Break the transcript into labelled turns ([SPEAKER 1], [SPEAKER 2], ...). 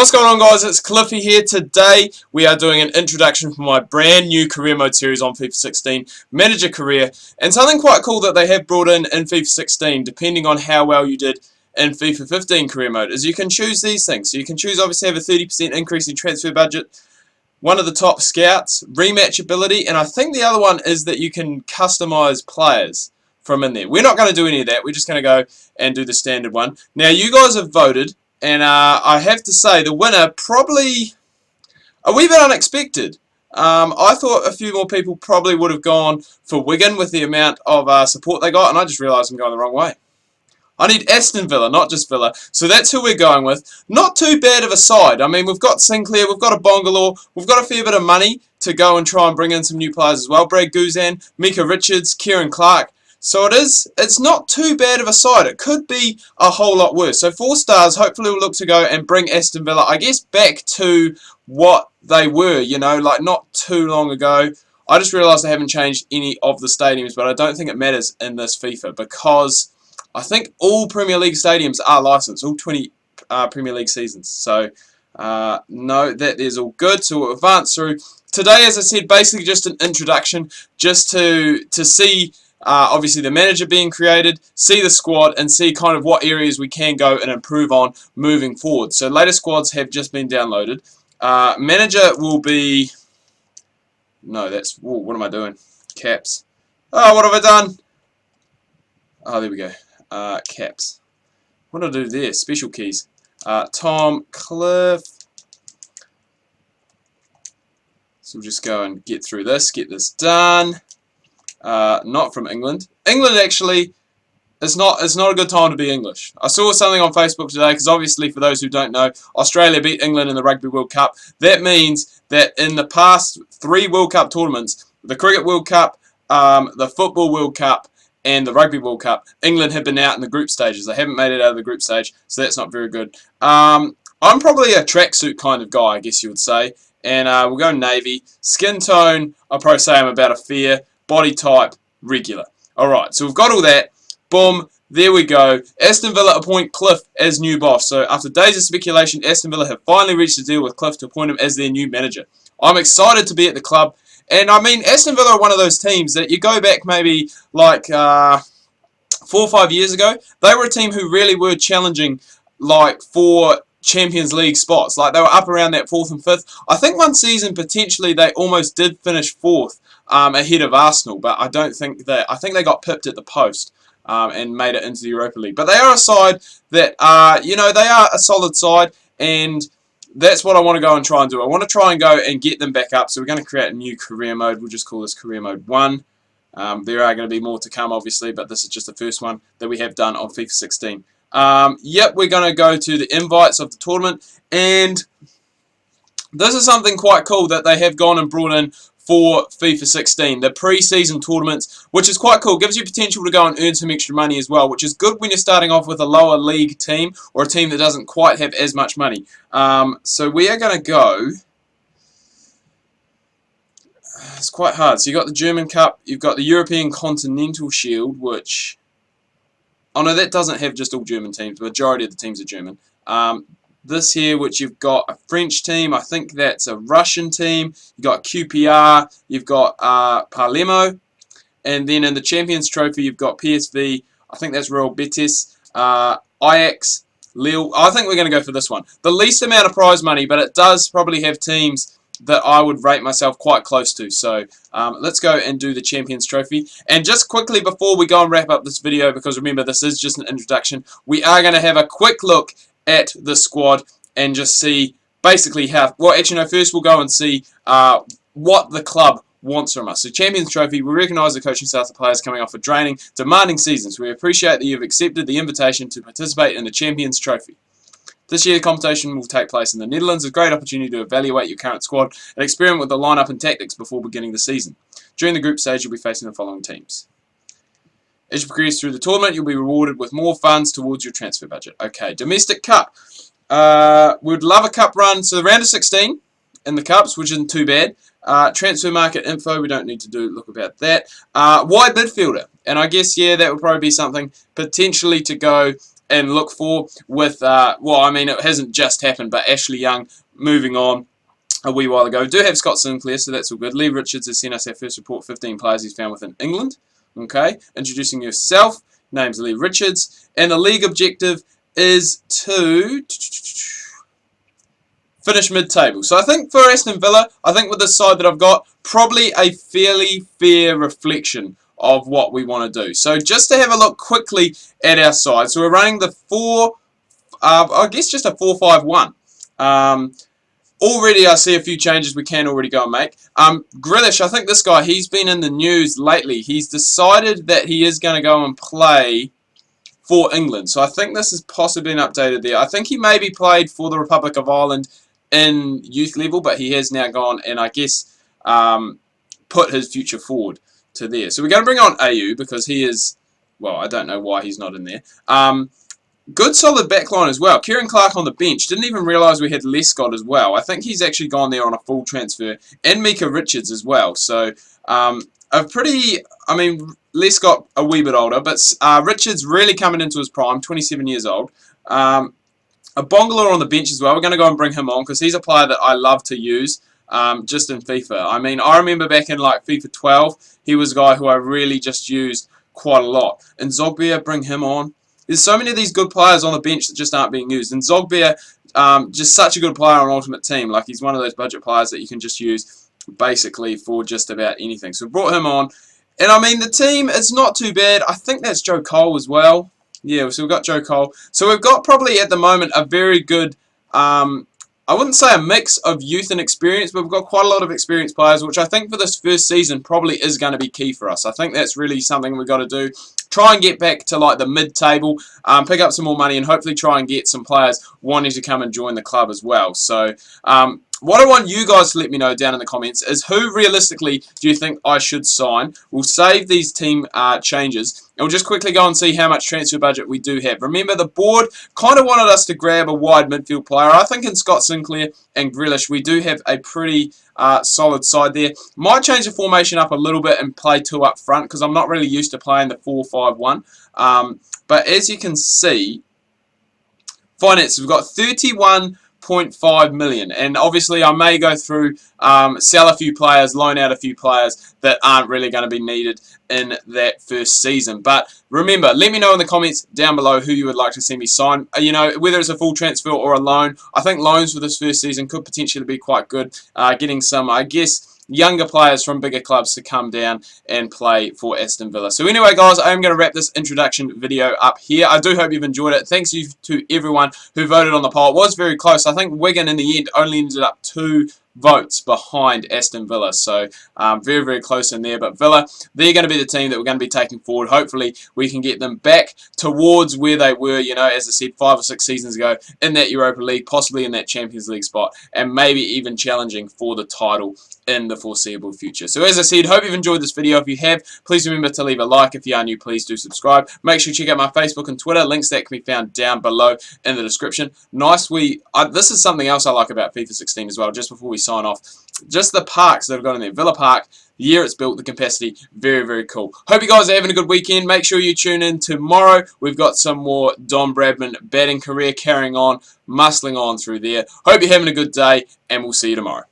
[SPEAKER 1] What's going on, guys? It's Cliffy here. Today we are doing an introduction for my brand new career mode series on FIFA 16, Manager Career, and something quite cool that they have brought in FIFA 16, depending on how well you did in FIFA 15 career mode, is you can choose these things. So you can choose, obviously, have a 30% increase in transfer budget, one of the top scouts, rematch ability, and I think the other one is that you can customize players from in there. We're not going to do any of that. We're just going to go and do the standard one. Now, you guys have voted. And I have to say, the winner probably a wee bit unexpected. I thought a few more people probably would have gone for Wigan with the amount of support they got, and I just realised I'm going the wrong way. I need Aston Villa, not just Villa. So that's who we're going with. Not too bad of a side. I mean, we've got Sinclair, we've got a Bongalaw, we've got a fair bit of money to go and try and bring in some new players as well. Brad Guzan, Mika Richards, Kieran Clark. So it's not too bad of a side. It could be a whole lot worse. So 4 stars, hopefully we'll look to go and bring Aston Villa, I guess, back to what they were, you know, like not too long ago. I just realised they haven't changed any of the stadiums, but I don't think it matters in this FIFA because I think all Premier League stadiums are licensed, all 20 Premier League seasons. So, no, that is all good. So we'll advance through. Today, as I said, basically just an introduction, just to see... obviously the manager being created, see the squad, and see kind of what areas we can go and improve on moving forward. So later squads have just been downloaded. Manager will be... No, that's... Whoa, what am I doing? Caps. Oh, what have I done? Oh, there we go. Caps. What do I do there? Special keys. Tom, Cliff. So we'll just go and get through this, get this done. Not from England. England actually, it's not a good time to be English. I saw something on Facebook today because obviously for those who don't know, Australia beat England in the Rugby World Cup. That means that in the past 3 World Cup tournaments, the Cricket World Cup, the Football World Cup, and the Rugby World Cup, England have been out in the group stages. They haven't made it out of the group stage, so that's not very good. I'm probably a tracksuit kind of guy, I guess you would say. And we'll go navy. Skin tone, I'll probably say I'm about a fair. Body type, regular. Alright, so we've got all that. Boom, there we go. Aston Villa appoint Cliff as new boss. So after days of speculation, Aston Villa have finally reached a deal with Cliff to appoint him as their new manager. I'm excited to be at the club. And I mean, Aston Villa are one of those teams that you go back maybe like 4 or 5 years ago. They were a team who really were challenging like for Champions League spots. Like they were up around that 4th and 5th. I think one season potentially they almost did finish 4th. Ahead of Arsenal, but I don't think that. I think they got pipped at the post and made it into the Europa League. But they are a side that, you know, they are a solid side, and that's what I want to go and try and do. I want to try and go and get them back up. So we're going to create a new career mode. We'll just call this career mode 1. There are going to be more to come, obviously, but this is just the first one that we have done on FIFA 16. Yep, we're going to go to the invites of the tournament, and this is something quite cool that they have gone and brought in for FIFA 16, the pre-season tournaments, which is quite cool. Gives you potential to go and earn some extra money as well, which is good when you're starting off with a lower league team or a team that doesn't quite have as much money. So we are going to go... It's quite hard. So you've got the German Cup, you've got the European Continental Shield, which... Oh no, that doesn't have just all German teams. The majority of the teams are German. This here, which you've got a French team, I think that's a Russian team, you've got QPR, you've got Palermo, and then in the Champions Trophy you've got PSV, I think that's Real Betis, Ajax, Lille. I think we're going to go for this one. The least amount of prize money, but it does probably have teams that I would rate myself quite close to. So let's go and do the Champions Trophy. And just quickly before we go and wrap up this video, because remember this is just an introduction, we are going to have a quick look at the squad and just see basically how... Well, actually, no, first we'll go and see what the club wants from us. So, Champions Trophy, we recognise the coaching staff of players coming off a draining, demanding seasons. We appreciate that you've accepted the invitation to participate in the Champions Trophy. This year, the competition will take place in the Netherlands. It's a great opportunity to evaluate your current squad and experiment with the lineup and tactics before beginning the season. During the group stage, you'll be facing the following teams. As you progress through the tournament, you'll be rewarded with more funds towards your transfer budget. Okay, Domestic Cup. We'd love a cup run. So the round of 16 in the cups, which isn't too bad. Transfer market info, we don't need to look about that. Wide midfielder. And I guess, yeah, that would probably be something potentially to go and look for with, well, I mean, it hasn't just happened, but Ashley Young moving on a wee while ago. We do have Scott Sinclair, so that's all good. Lee Richards has sent us our first report, 15 players he's found within England. Okay, introducing yourself. Name's Lee Richards. And the league objective is to finish mid-table. So I think for Aston Villa, I think with this side that I've got, probably a fairly fair reflection of what we want to do. So just to have a look quickly at our side. So we're running the I guess just a 4-5-1. Already I see a few changes we can already go and make. Grealish, I think this guy, he's been in the news lately. He's decided that he is going to go and play for England. So I think this has possibly been updated there. I think he maybe played for the Republic of Ireland in youth level, but he has now gone and I guess put his future forward to there. So we're going to bring on AU because he is, well, I don't know why he's not in there. Good solid backline as well. Kieran Clark on the bench. Didn't even realise we had Lescott as well. I think he's actually gone there on a full transfer. And Mika Richards as well. So a pretty, I mean, Lescott a wee bit older, but Richards really coming into his prime, 27 years old. A Bongler on the bench as well. We're going to go and bring him on because he's a player that I love to use just in FIFA. I mean, I remember back in like FIFA 12, he was a guy who I really just used quite a lot. And Zogbia, bring him on. There's so many of these good players on the bench that just aren't being used. And Zogbia, just such a good player on Ultimate Team. Like, he's one of those budget players that you can just use basically for just about anything. So we brought him on. And, I mean, the team, it's not too bad. I think that's Joe Cole as well. Yeah, so we've got Joe Cole. So we've got probably at the moment a very good, I wouldn't say a mix of youth and experience, but we've got quite a lot of experienced players, which I think for this first season probably is going to be key for us. I think that's really something we've got to do. Try and get back to like the mid-table, pick up some more money, and hopefully try and get some players wanting to come and join the club as well. So what I want you guys to let me know down in the comments is who realistically do you think I should sign. We'll save these team changes. And we'll just quickly go and see how much transfer budget we do have. Remember, the board kind of wanted us to grab a wide midfield player. I think in Scott Sinclair and Grealish, we do have a pretty solid side there. Might change the formation up a little bit and play two up front because I'm not really used to playing the 4-5-1. But as you can see, finances, we've got 31.5 million, and obviously I may go through, sell a few players, loan out a few players that aren't really going to be needed in that first season. But remember, let me know in the comments down below who you would like to see me sign. You know, whether it's a full transfer or a loan. I think loans for this first season could potentially be quite good. Getting some, I guess, younger players from bigger clubs to come down and play for Aston Villa. So anyway, guys, I am going to wrap this introduction video up here. I do hope you've enjoyed it. Thanks you to everyone who voted on the poll. It was very close. I think Wigan in the end only ended up 2 votes behind Aston Villa, so very, very close in there. But Villa, they're going to be the team that we're going to be taking forward. Hopefully we can get them back towards where they were, you know, as I said, 5 or 6 seasons ago in that Europa League, possibly in that Champions League spot, and maybe even challenging for the title in the foreseeable future. So as I said, hope you've enjoyed this video. If you have, please remember to leave a like. If you are new, please do subscribe. Make sure you check out my Facebook and Twitter. Links that can be found down below in the description. Nice, this is something else I like about FIFA 16 as well, just before we sign off. Just the parks that have got in there. Villa Park, the year it's built, the capacity, very, very cool. Hope you guys are having a good weekend. Make sure you tune in tomorrow. We've got some more Don Bradman batting career carrying on, muscling on through there. Hope you're having a good day, and we'll see you tomorrow.